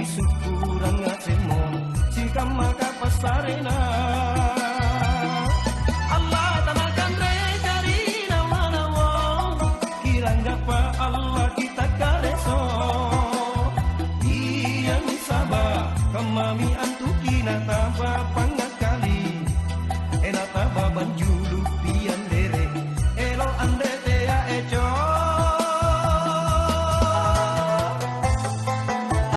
Syukuran ngasemo jika maka pasarena Allah tanakan dari nawa-nawa kirang gapa Allah kita kareso iya misaba kemami